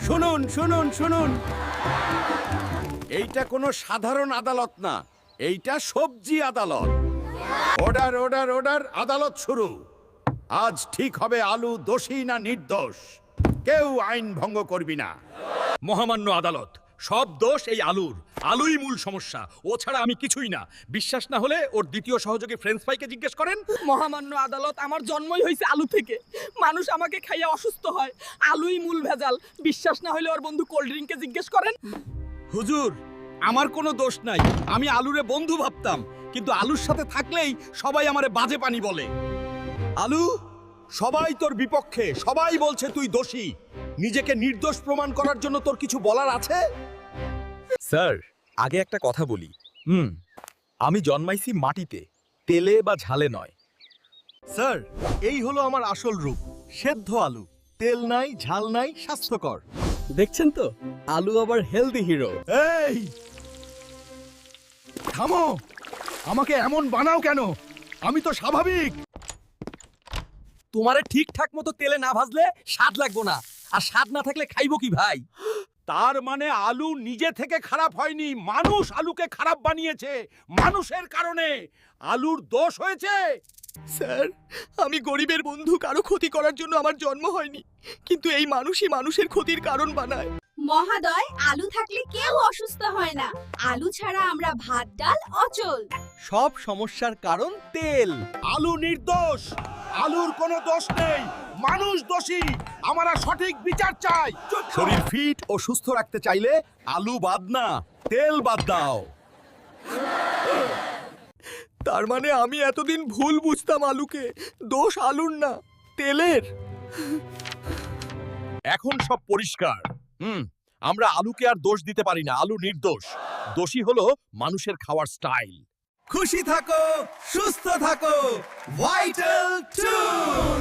শুনুন শুনুন শুনুন, এইটা কোনো সাধারণ আদালত না, এইটা সবজি আদালত। অর্ডার অর্ডার অর্ডার, আদালত শুরু। আজ ঠিক হবে আলু দোষী না নির্দোষ, কেউ আইন ভঙ্গ করবি না। মহামান্য আদালত, সব দোষ এই আলুর। আলুই মূল সমস্যা, ও ছাড়া আমি কিছুই না। বিশ্বাস না হলে ওর দ্বিতীয় সহযোগী ফ্রেঞ্চ ফ্রাইকে জিজ্ঞেস করেন। মহামান্য আদালত, আমার জন্মই হয়েছে আলু থেকে। মানুষ আমাকে খাইয়া অসুস্থ হয়, আলুই মূল ভেজাল। বিশ্বাস না হলে ওর বন্ধু কোল্ড ড্রিঙ্ককে জিজ্ঞেস করেন। হুজুর, আমার কোনো দোষ নাই। আমি আলুরে বন্ধু ভাবতাম, কিন্তু আলুর সাথে থাকলেই সবাই আমারে বাজে পানি বলে। আলু, সবাই তোর বিপক্ষে, সবাই বলছে তুই দোষী। নিজেকে নির্দোষ প্রমাণ করার জন্য তোর কিছু বলার আছে? স্যার, আগে একটা কথা বলি। আমি জন্মাইছি মাটিতে, তেলে বা ঝালে নয়। স্যার, এই হলো আমার আসল রূপ, সেদ্ধ আলু। তেল নাই, ঝাল নাই, স্বাস্থ্যকর। দেখছেন তো, আলু আবার হেলদি হিরো। এই থামো, আমাকে এমন বানাও কেন? আমি তো স্বাভাবিক। তোমারে ঠিকঠাক মতো তেলে না ভাজলে স্বাদ লাগবো না, আর স্বাদ না থাকলে খাইবো কি ভাই? তার মানে আলু নিজে থেকে খারাপ হয়নি, মানুষ আলুকে খারাপ বানিয়েছে। মানুষের কারণে আলুর দোষ হয়েছে। স্যার, আমি গরিবের বন্ধু, কারো ক্ষতি করার জন্য আমার জন্ম হয়নি, কিন্তু এই মানুষই মানুষের ক্ষতির কারণ বানায়। মহাদয়, আলু থাকলে কেউ অসুস্থ হয় না। আলু ছাড়া আমরা ভাত ডাল অচল। সব সমস্যার কারণ তেল। আলু নির্দোষ, আলুর কোনো দোষ নেই, মানুষ দোষী। আমরা সঠিক বিচার চাই। শরীর ফিট ও সুস্থ রাখতে চাইলে আলু বাদ না, তেল বাদ দাও। তার মানে আমি এতদিন ভুল বুঝতাম আলুকে। দোষ আলুর না, তেলের। এখন সব পরিষ্কার। আমরা আলুকে আর দোষ দিতে পারি না, আলু নির্দোষ। দোষী হলো মানুষের খাওয়ার স্টাইল। খুশি থাকো, সুস্থ থাকো, ভাইটাল টুন।